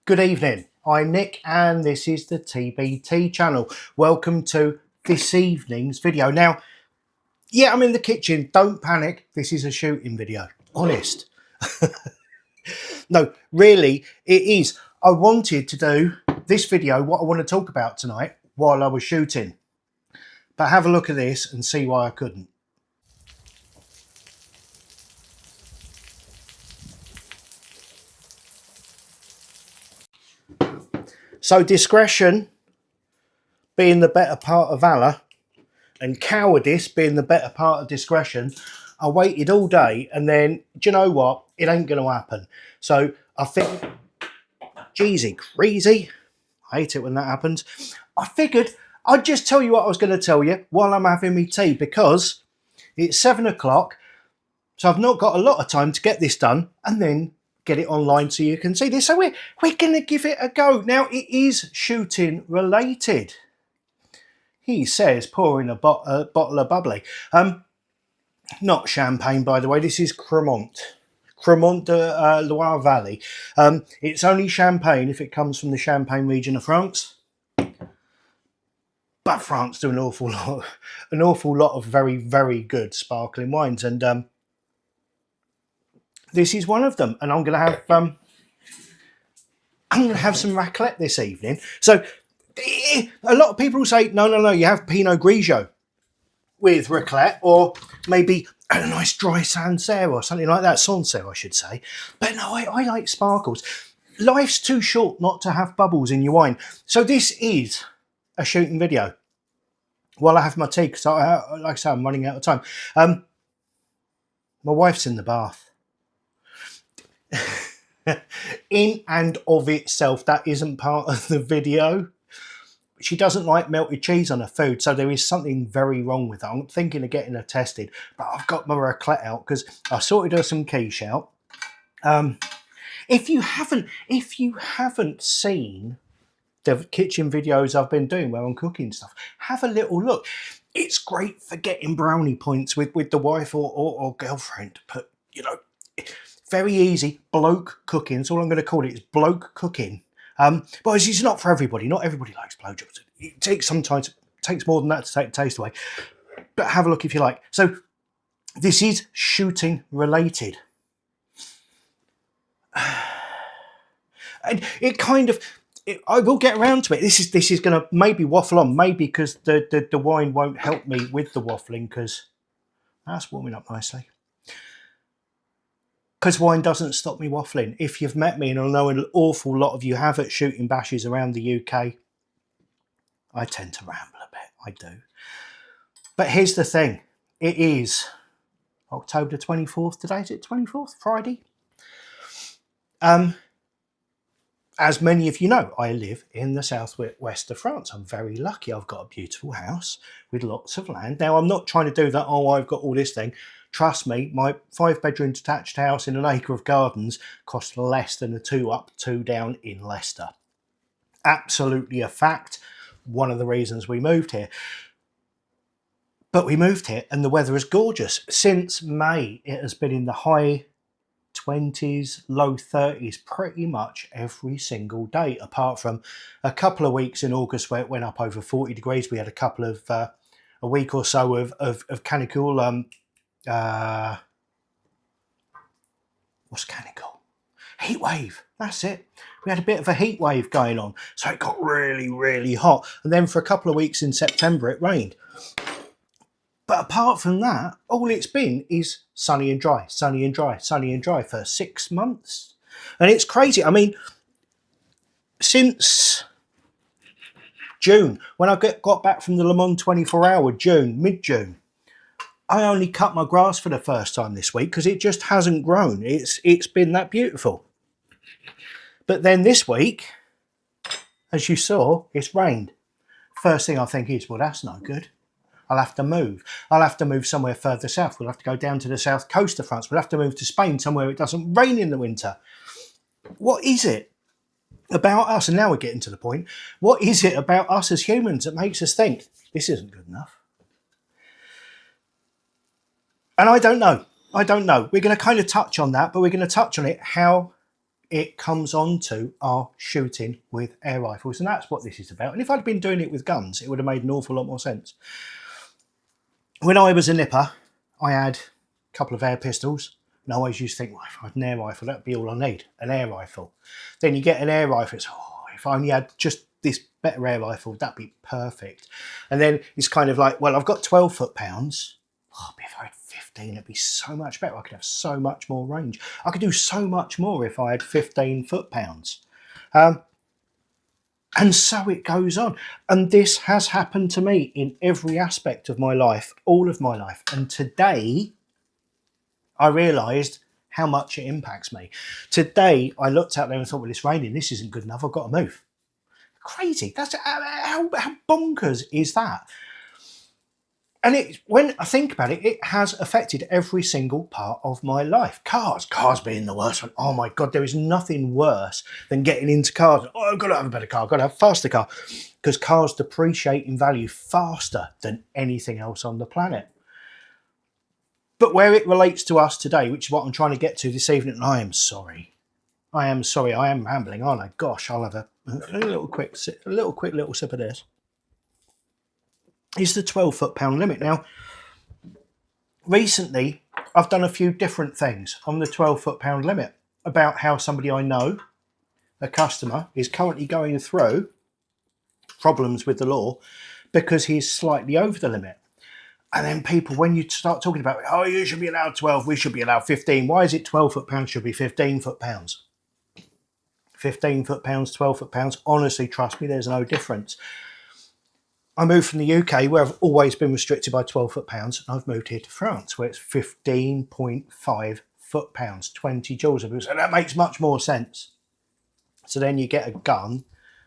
Good evening, I'm Nick and this is the TBT channel. Welcome to this evening's video. Now, yeah, I'm in the kitchen, don't panic, this is a shooting video, honest. No, really, it is. I wanted to do this video, what I want to talk about tonight, while I was shooting. But have a look at this and see why I couldn't. So discretion being the better part of valour and cowardice being the better part of discretion, I waited all day and then, do you know what? It ain't going to happen. So I think, Jeezy, crazy. I hate it when that happens. I figured I'd just tell you what I was going to tell you while I'm having my tea because it's 7 o'clock. So I've not got a lot of time to get this done and then get it online so you can see this. So we're going to give it a go. Now, it is shooting related. He says pouring a bottle of bubbly. Not champagne, by the way. This is Cremant. Cremant de Loire Valley. It's only champagne if it comes from the Champagne region of France. But France do an awful lot of very, very good sparkling wines, and this is one of them. And I'm going to have some raclette this evening. So a lot of people say, no, you have Pinot Grigio with raclette, or maybe a nice dry Sancerre or something like that. Sancerre, I should say. But no, I like sparkles. Life's too short not to have bubbles in your wine. So this is a shooting video while I have my tea, because like I say, I'm running out of time. My wife's in the bath. In and of itself, that isn't part of the video. She doesn't like melted cheese on her food, so there is something very wrong with her. I'm thinking of getting her tested, but I've got my raclette out because I sorted her some quiche out. If you haven't seen the kitchen videos I've been doing where I'm cooking stuff, have a little look. It's great for getting brownie points with the wife or girlfriend. But you know, very easy bloke cooking. That's all I'm going to call it. Is bloke cooking. But it's not for everybody. Not everybody likes blowjobs. It takes more than that to take the taste away. But have a look if you like. So this is shooting related. And it kind of, I will get around to it. This is going to maybe waffle on, maybe because the wine won't help me with the waffling, because that's warming up nicely. Because wine doesn't stop me waffling. If you've met me, and I know an awful lot of you have at shooting bashes around the UK, I tend to ramble a bit, I do. But here's the thing. It is October 24th today. Is it 24th? Friday? As many of you know, I live in the southwest of France. I'm very lucky. I've got a beautiful house with lots of land. Now, I'm not trying to do that, oh, I've got all this thing. Trust me, my 5-bedroom detached house in an acre of gardens cost less than a 2 up, 2 down in Leicester. Absolutely a fact. One of the reasons we moved here. But we moved here and the weather is gorgeous. Since May, it has been in the high 20s, low 30s pretty much every single day, apart from a couple of weeks in August where it went up over 40 degrees. We had a couple of, a week or so of canicule. What's canicule? Heat wave. That's it. We had a bit of a heat wave going on, so it got really, really hot. And then for a couple of weeks in September, it rained. But apart from that, all it's been is sunny and dry, sunny and dry, sunny and dry for 6 months. And it's crazy. I mean, since June, when I got back from the Le Mans 24-hour, mid-June, I only cut my grass for the first time this week because it just hasn't grown. It's been that beautiful. But then this week, as you saw, it's rained. First thing I think is, well, that's no good. I'll have to move. I'll have to move somewhere further south. We'll have to go down to the south coast of France. We'll have to move to Spain, somewhere it doesn't rain in the winter. What is it about us? And now we're getting to the point. What is it about us as humans that makes us think this isn't good enough? And I don't know. We're going to kind of touch on that, but we're going to touch on it how it comes on to are shooting with air rifles, and that's what this is about. And if I'd been doing it with guns, it would have made an awful lot more sense. When I was a nipper, I had a couple of air pistols, and I always used to think, well, if I had an air rifle, that'd be all I need, an air rifle. Then you get an air rifle, it's, oh, if I only had just this better air rifle, that'd be perfect. And then it's kind of like, well, I've got 12 foot-pounds. Oh, but if I had 15, it'd be so much better. I could have so much more range. I could do so much more if I had 15 foot-pounds. And so it goes on. And this has happened to me in every aspect of my life, all of my life. And today, I realised how much it impacts me. Today, I looked out there and thought, well, it's raining. This isn't good enough. I've got to move. Crazy. That's how bonkers is that? And when I think about it, it has affected every single part of my life. Cars being the worst one. Oh my God, there is nothing worse than getting into cars. Oh, I've got to have a better car. I've got to have a faster car. Because cars depreciate in value faster than anything else on the planet. But where it relates to us today, which is what I'm trying to get to this evening, and I am sorry. I am rambling, aren't I? Gosh, I'll have a little quick sip of this. Is the 12 foot-pound limit. Now, recently, I've done a few different things on the 12 foot-pound limit about how somebody I know, a customer, is currently going through problems with the law because he's slightly over the limit. And then people, when you start talking about, oh, you should be allowed 12, we should be allowed 15. Why is it 12 foot-pounds should be 15 foot-pounds? 15 foot-pounds, 12 foot-pounds. Honestly, trust me, there's no difference. I moved from the UK, where I've always been restricted by 12 foot-pounds, and I've moved here to France, where it's 15.5 foot-pounds, 20 joules. So that makes much more sense. So then you get a gun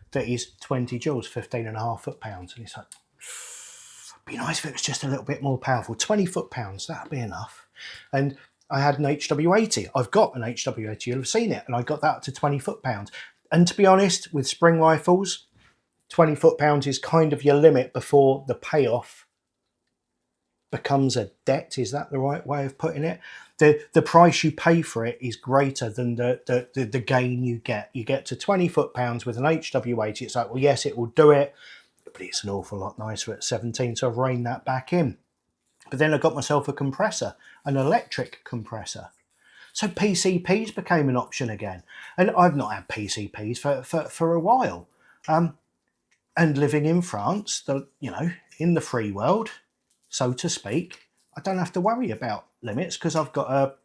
that is 20 joules, 15.5 foot-pounds, and it's like, it'd be nice if it was just a little bit more powerful. 20 foot-pounds, that'd be enough. And I had an HW80. I've got an HW80, you'll have seen it, and I got that up to 20 foot-pounds. And to be honest, with spring rifles, 20 foot-pounds is kind of your limit before the payoff becomes a debt. Is that the right way of putting it? The price you pay for it is greater than the gain you get. You get to 20 foot-pounds with an HW80. It's like, well, yes, it will do it, but it's an awful lot nicer at 17, so I've reined that back in. But then I got myself a compressor, an electric compressor. So PCPs became an option again. And I've not had PCPs for a while. And living in France, in the free world, so to speak, I don't have to worry about limits because I've got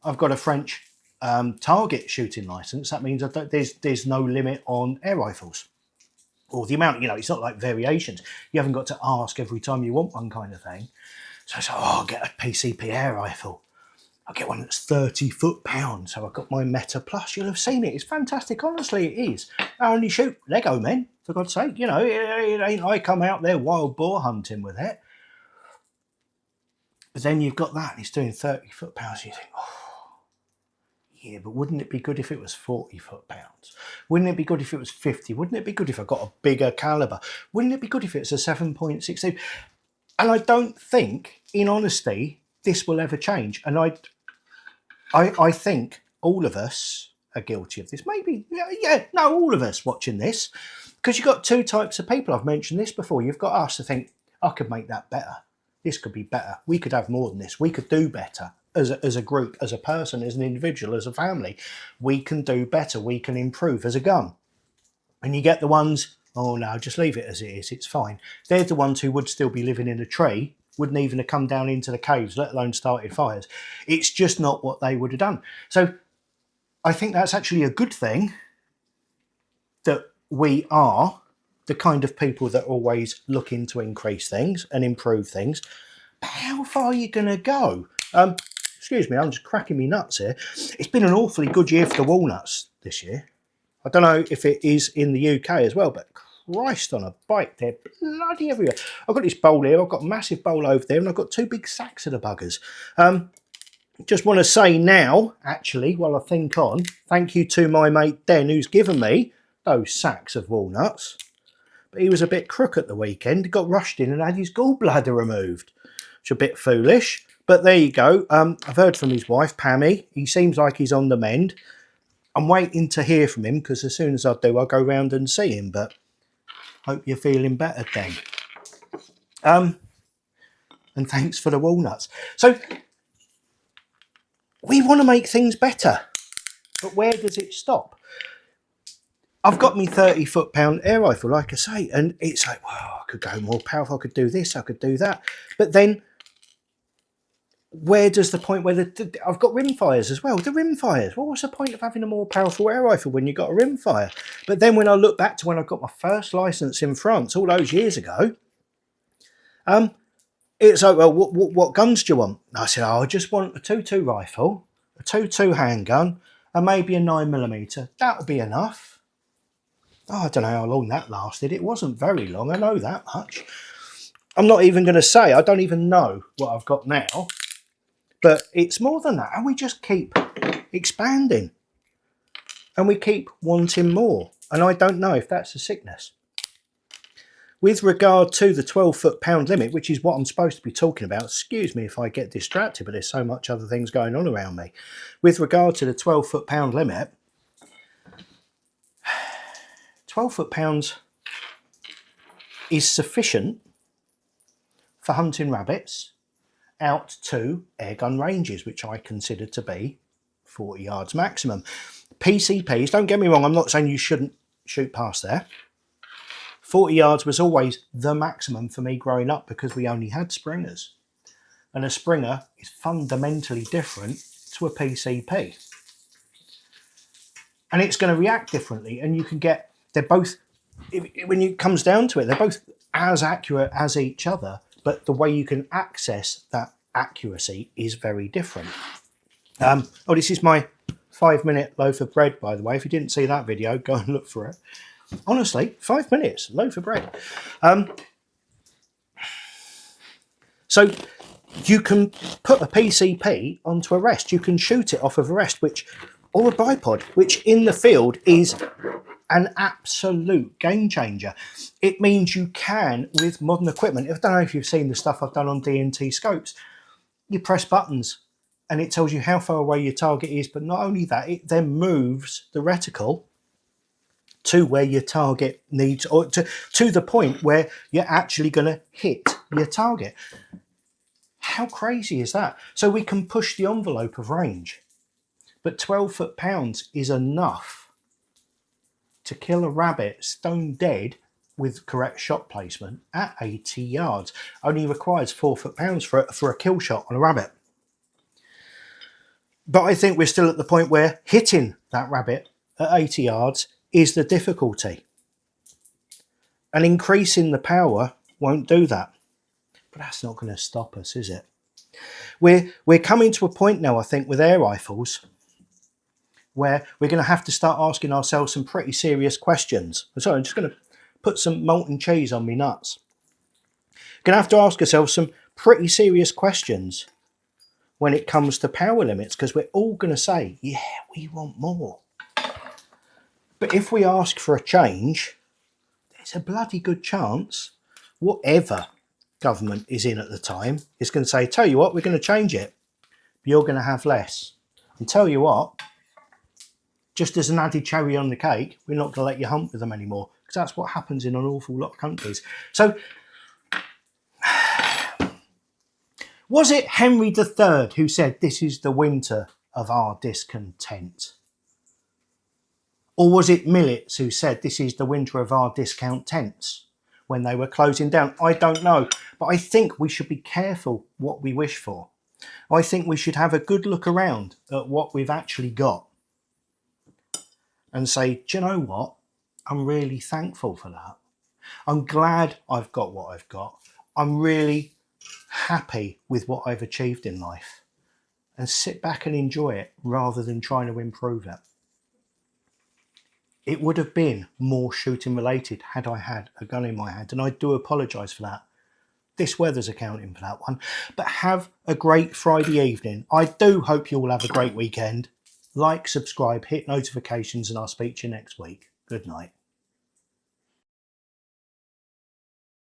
a French target shooting license. That means there's no limit on air rifles, or the amount. It's not like variations. You haven't got to ask every time you want one, kind of thing. So I said, I'll get a PCP air rifle. I'll get one that's 30 foot-pounds. So I've got my Meta Plus. You'll have seen it. It's fantastic. Honestly, it is. I only shoot Lego men, for God's sake. It ain't I come out there wild boar hunting with it. But then you've got that, and it's doing 30 foot-pounds. You think, oh, yeah, but wouldn't it be good if it was 40 foot-pounds? Wouldn't it be good if it was 50? Wouldn't it be good if I got a bigger caliber? Wouldn't it be good if it's a 7.62? And I don't think, in honesty, this will ever change. And I think all of us are guilty of this. Maybe, all of us watching this. Because you've got two types of people. I've mentioned this before. You've got us to think, I could make that better. This could be better. We could have more than this. We could do better as a group, as a person, as an individual, as a family. We can do better. We can improve as a gun. And you get the ones, oh no, just leave it as it is. It's fine. They're the ones who would still be living in a tree, wouldn't even have come down into the caves, let alone started fires. It's just not what they would have done. So I think that's actually a good thing that we are the kind of people that are always looking to increase things and improve things. But how far are you going to go? Excuse me, I'm just cracking me nuts here. It's been an awfully good year for the walnuts this year. I don't know if it is in the UK as well, but Christ on a bike, they're bloody everywhere. I've got this bowl here, I've got a massive bowl over there, and I've got two big sacks of the buggers. Just want to say now, actually, while I think on, thank you to my mate Den, who's given me those sacks of walnuts. But he was a bit crook at the weekend, got rushed in and had his gallbladder removed, which is a bit foolish. But there you go. I've heard from his wife, Pammy. He seems like he's on the mend. I'm waiting to hear from him, because as soon as I do, I'll go round and see him. But hope you're feeling better then. And thanks for the walnuts. So we want to make things better, but where does it stop? I've got me 30 foot-pound air rifle, like I say, and it's like, wow, I could go more powerful, I could do this, I could do that. But then where does the point where I've got rimfires as well? The rimfires, well, what's the point of having a more powerful air rifle when you've got a rimfire? But then when I look back to when I got my first license in France all those years ago, it's like, well, what guns do you want? And I said, oh, I just want a 2.2 rifle, a 2.2 handgun, and maybe a 9mm. That'll be enough. Oh, I don't know how long that lasted. It wasn't very long, I know that much. I'm not even going to say, I don't even know what I've got now. But it's more than that. And we just keep expanding. And we keep wanting more. And I don't know if that's a sickness. With regard to the 12 foot-pound limit, which is what I'm supposed to be talking about, excuse me if I get distracted, but there's so much other things going on around me. With regard to the 12 foot-pound limit, 12 foot-pounds is sufficient for hunting rabbits out to airgun ranges, which I consider to be 40 yards maximum. PCPs, don't get me wrong, I'm not saying you shouldn't shoot past there. 40 yards was always the maximum for me growing up because we only had springers. And a springer is fundamentally different to a PCP. And it's going to react differently, and you can get, they're both, when it comes down to it, they're both as accurate as each other, but the way you can access that accuracy is very different. Oh, this is my 5-minute loaf of bread, by the way. If you didn't see that video, go and look for it. Honestly, 5 minutes, loaf of bread. So you can put a PCP onto a rest. You can shoot it off of a rest, or a bipod, which in the field is an absolute game changer. It means you can, with modern equipment, I don't know if you've seen the stuff I've done on D&T scopes, you press buttons and it tells you how far away your target is, but not only that, it then moves the reticle to where your target needs, or to the point where you're actually going to hit your target. How crazy is that? So we can push the envelope of range, but 12 foot-pounds is enough to kill a rabbit stone dead with correct shot placement at 80 yards. Only requires 4 foot-pounds for a kill shot on a rabbit. But I think we're still at the point where hitting that rabbit at 80 yards is the difficulty. And increasing the power won't do that. But that's not going to stop us, is it? We're coming to a point now, I think, with air rifles where we're going to have to start asking ourselves some pretty serious questions. Sorry, I'm just going to put some molten cheese on me nuts. Going to have to ask ourselves some pretty serious questions when it comes to power limits, because we're all going to say, yeah, we want more. But if we ask for a change, there's a bloody good chance whatever government is in at the time is going to say, tell you what, we're going to change it. You're going to have less. And tell you what, just as an added cherry on the cake, we're not going to let you hunt with them anymore, because that's what happens in an awful lot of countries. So, was it Henry III who said, this is the winter of our discontent? Or was it Millets who said, this is the winter of our discount tents when they were closing down? I don't know, but I think we should be careful what we wish for. I think we should have a good look around at what we've actually got and say, do you know what? I'm really thankful for that. I'm glad I've got what I've got. I'm really happy with what I've achieved in life, and sit back and enjoy it rather than trying to improve it. It would have been more shooting related had I had a gun in my hand, and I do apologise for that. This weather's accounting for that one. But have a great Friday evening. I do hope you all have a great weekend. Like, subscribe, hit notifications, and I'll speak to you next week. Good night.